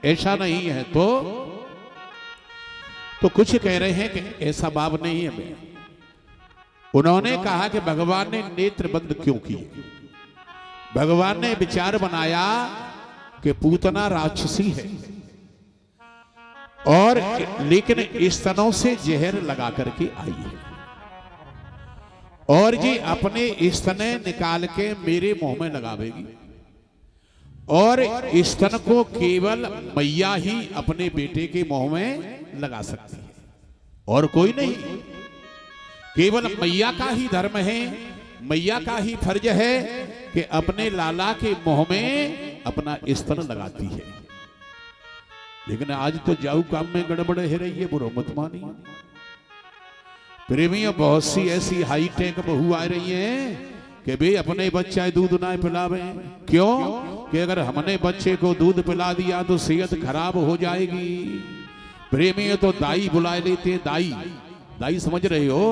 ऐसा नहीं है तो कुछ कह रहे हैं कि ऐसा भाव नहीं है। मैं उन्होंने कहा कि भगवान ने नेत्र बंद क्यों किए? भगवान ने विचार बनाया कि पूतना राक्षसी है और लेकिन स्तनों से जहर लगा करके आई है और जी अपने स्तने निकाल के मेरे मुंह में लगावेगी और स्तन को केवल मैया ही अपने बेटे के मुंह में लगा सकती है और कोई नहीं। केवल मैया का ही धर्म है, मैया का ही फर्ज है कि अपने लाला के मुंह में अपना स्तन लगाती है। लेकिन आज तो जाऊ काम में गड़बड़ है रही है, बुरो मत मानिए प्रेमियों। बहुत सी ऐसी हाईटेक बहू आ रही हैं कि भाई अपने बच्चा दूध ना पिलावे। क्यों? कि अगर हमने बच्चे को दूध पिला दिया तो सेहत खराब हो जाएगी। प्रेमियों तो दाई बुला लेते, दाई समझ रहे हो,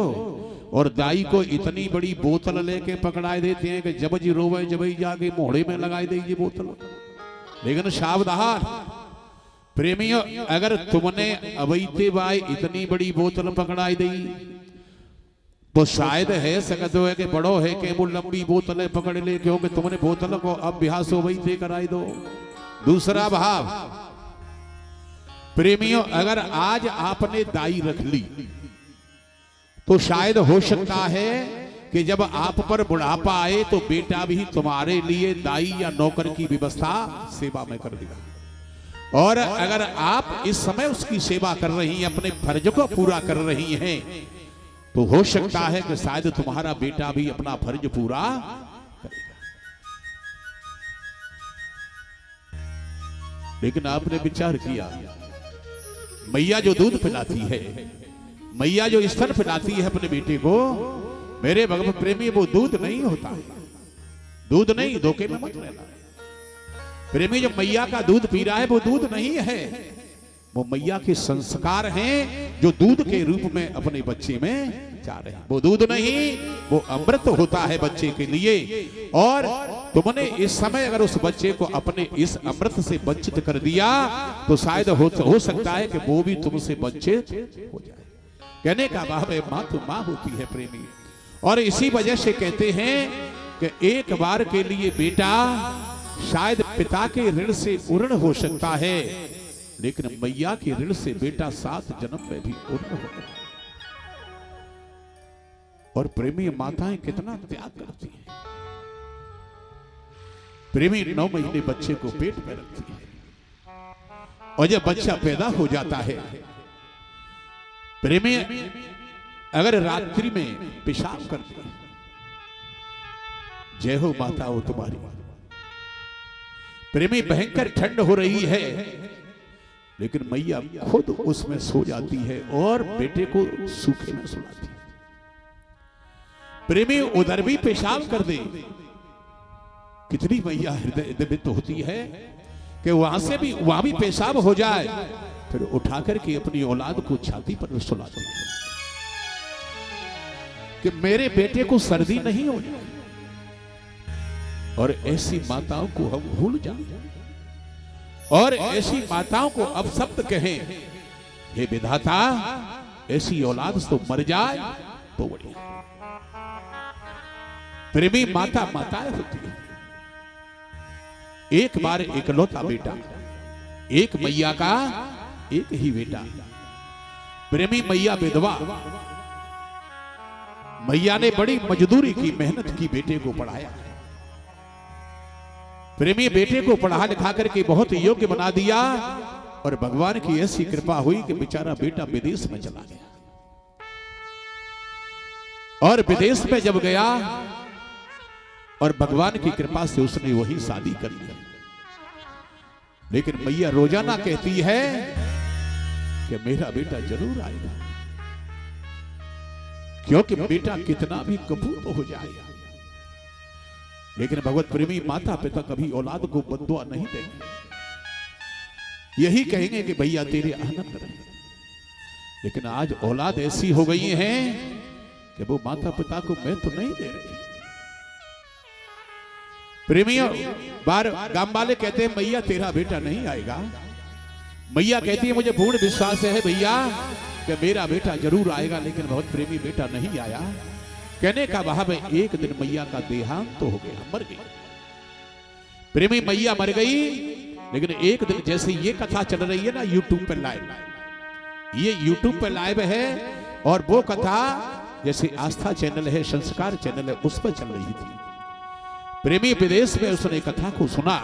और दाई को इतनी बड़ी बोतल लेके पकड़ाए देते हैं कि जब जी रोवे जब ही जाके मोहड़े में लगाई देगी बोतल। लेकिन सावधान प्रेमियों, अगर तुमने अवैते बाई इतनी बड़ी बोतल पकड़ाई दी तो शायद है सकत हो कि बड़ो है कि वो लंबी बोतलें पकड़ ले, क्योंकि तुमने बोतल को अभ्यास हो वही कराई दो। दूसरा भाव प्रेमियों, अगर आज आपने दाई रख ली तो शायद हो सकता है कि जब आप पर बुढ़ापा आए तो बेटा भी तुम्हारे लिए दाई या नौकर की व्यवस्था सेवा में कर देगा। और अगर आप इस समय उसकी सेवा कर रही हैं, अपने फर्ज को पूरा कर रही हैं, तो हो सकता है कि शायद तुम्हारा बेटा भी अपना फर्ज पूरा करेगा। लेकिन आपने विचार किया, मैया जो दूध पिलाती है, मैया जो स्तन पिलाती है अपने बेटे को, मेरे भगवत प्रेमी वो दूध नहीं होता। दूध नहीं, धोखे में मत लेना प्रेमी। जो मैया का दूध पी रहा है वो दूध नहीं है, वो मैया के संस्कार हैं जो दूध के रूप में अपने बच्चे में जा रहे हैं। वो दूध नहीं, वो अमृत होता है बच्चे के लिए। और तुमने इस समय अगर उस बच्चे को अपने इस अमृत से वंचित कर दिया तो शायद हो सकता है कि वो भी तुमसे वंचित हो जाए। कहने का भाव है मां तो मां होती है प्रेमी। और इसी वजह से कहते हैं कि एक बार के लिए बेटा शायद पिता के ऋण से उर्ण हो सकता है, लेकिन मैया के ऋण से बेटा 7 जन्म में भी उर्ण होगा। और प्रेमी माताएं कितना त्याग करती हैं। प्रेमी 9 महीने बच्चे को पेट में रखती है और जब बच्चा पैदा हो जाता है प्रेमी, अगर रात्रि में पेशाब करती है, जय हो माता हो तुम्हारी। प्रेमी भयंकर ठंड हो रही है, लेकिन मैया खुद उसमें सो जाती है और बेटे को सूखे में सुलाती है। प्रेमी उधर भी पेशाब कर दे, कितनी मैया हृदय विद्त होती है कि वहां भी पेशाब हो जाए, फिर उठा करके अपनी औलाद को छाती पर सुला दो कि मेरे बेटे को सर्दी नहीं हो जाए। और ऐसी माताओं को हम भूल जाए और ऐसी माताओं को अब शब्द कहें, हे विधाता ऐसी औलाद तो मर जाए तो बढ़िया। प्रेमी माता माताएं होती है। एक बार इकलौता बेटा, एक मैया का एक ही बेटा। प्रेमी मैया विधवा, मैया ने बड़ी मजदूरी की, मेहनत की, बेटे को पढ़ाया। प्रेमी बेटे को पढ़ा लिखा करके बहुत योग्य बना दिया और भगवान की ऐसी कृपा हुई कि बेचारा बेटा विदेश में चला गया। और विदेश में जब गया और भगवान की कृपा से उसने वही शादी कर ली। लेकिन मैया रोजाना कहती है कि मेरा बेटा जरूर आएगा, क्योंकि बेटा कितना भी कपूर हो जाएगा, लेकिन भगवत प्रेमी माता पिता कभी औलाद को बद्दुआ नहीं देंगे। यही कहेंगे कि भैया तेरे आनंद रहे। लेकिन आज औलाद ऐसी हो गई है कि वो माता पिता को मैं तो नहीं दे रही। प्रेमियों, बार गांव वाले कहते हैं मैया तेरा बेटा नहीं आएगा, मैया कहती है मुझे पूर्ण विश्वास है भैया कि मेरा बेटा जरूर आएगा, लेकिन बहुत प्रेमी बेटा नहीं आया। कहने का भाव है एक दिन मैया का देहांत तो हो गया, मर गई। प्रेमी मैया मर गई, लेकिन एक दिन जैसे ये कथा चल रही है ना यूट्यूब पे लाइव, ये यूट्यूब पे लाइव है, और वो कथा जैसे आस्था चैनल है, संस्कार चैनल है, उस पर चल रही थी। प्रेमी विदेश में उसने कथा को सुना,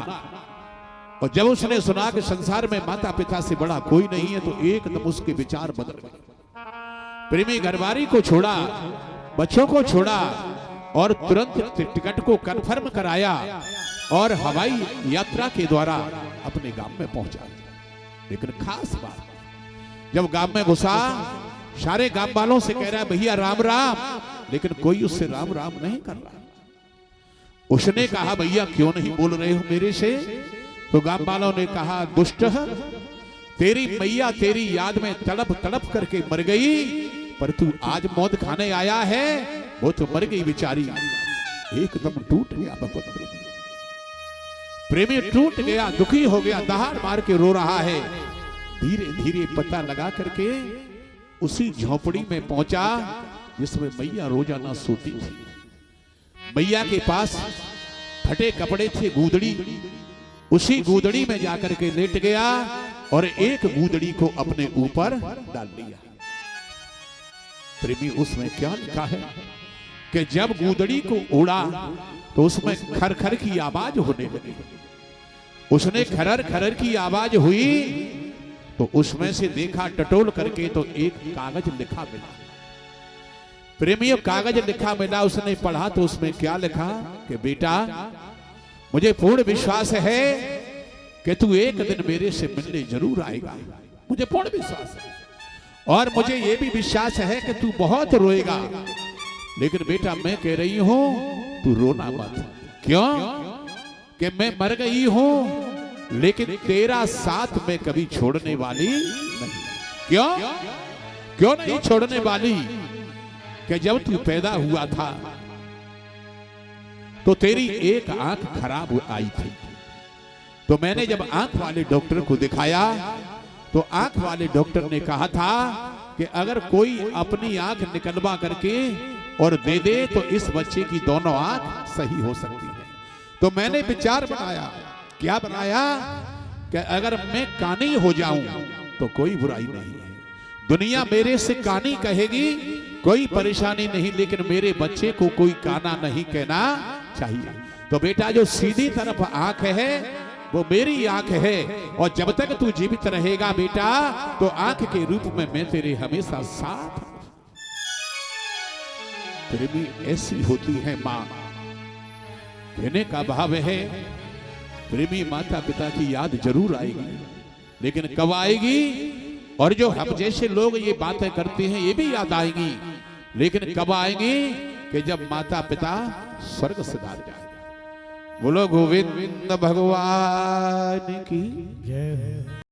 और जब उसने सुना कि संसार में माता पिता से बड़ा कोई नहीं है, तो एकदम उसके विचार बदल गए। प्रेमी घरवारी को छोड़ा, बच्चों को छोड़ा, और तुरंत टिकट को कंफर्म कराया और हवाई यात्रा के द्वारा अपने गांव में पहुंचा। लेकिन खास बात, जब गांव में घुसा, सारे गांव वालों से कह रहा है भैया राम राम, लेकिन कोई उससे राम राम नहीं कर रहा। उसने कहा भैया क्यों नहीं बोल रहे हो मेरे से? तो गांव वालों ने कहा दुष्ट, तेरी मैया तेरी याद में तड़प तड़प करके मर गई, पर तू आज मौत खाने आया है, वो तो मर गई बेचारी। एकदम टूट गया भगवत प्रेमी, टूट गया, दुखी हो गया, दहाड़ मार के रो रहा है। धीरे धीरे पता लगा करके उसी झोपड़ी में पहुंचा जिसमें मैया रोजाना सोती थी। मैया के पास फटे कपड़े थे, गूदड़ी, उसी गूदड़ी में जाकर के लेट गया और एक गूदड़ी को अपने ऊपर डाल लिया। प्रेमी उसमें क्या लिखा है कि जब गूदड़ी को उड़ा तो उसमें खरखर की आवाज होने लगी। उसने खरर खरर की आवाज हुई तो उसमें से देखा टटोल करके तो एक कागज लिखा मिला। प्रेमियों कागज लिखा मिला, उसने पढ़ा तो उसमें क्या लिखा कि बेटा मुझे पूर्ण विश्वास है कि तू एक दिन मेरे से मिलने जरूर आएगा, मुझे पूर्ण विश्वास है, और मुझे यह भी विश्वास है कि तू बहुत रोएगा, लेकिन बेटा मैं कह रही हूं तू रोना मत। क्यों? कि मैं मर गई हूं, लेकिन तेरा साथ मैं कभी छोड़ने वाली नहीं। क्यों? क्यों नहीं छोड़ने वाली? कि जब तू पैदा हुआ था तो तेरी एक आंख खराब आई थी, तो मैंने जब आंख वाले डॉक्टर को दिखाया तो आंख वाले डॉक्टर ने कहा था कि अगर कोई अपनी आंख निकलवा करके और दे दे तो इस बच्चे की दोनों आंख सही हो सकती है। तो मैंने विचार बनाया, क्या बनाया कि अगर मैं कानी हो जाऊं तो कोई बुराई नहीं है, दुनिया मेरे से कानी कहेगी, कोई परेशानी नहीं, लेकिन मेरे बच्चे को कोई काना नहीं कहना चाहिए। तो बेटा जो सीधी तरफ आंख है वो मेरी आंख है, और जब तक तू जीवित रहेगा बेटा तो आंख के रूप में मैं तेरे हमेशा साथ। प्रेमी ऐसी होती है मां, कहने का भाव है प्रेमी माता पिता की याद जरूर आएगी, लेकिन कब आएगी? और जो हम जैसे लोग ये बातें करते हैं ये भी याद आएंगी, लेकिन कब आएंगी? कि जब माता पिता स्वर्ग सिधार जाए। बोलो गोविंद भगवान की जय।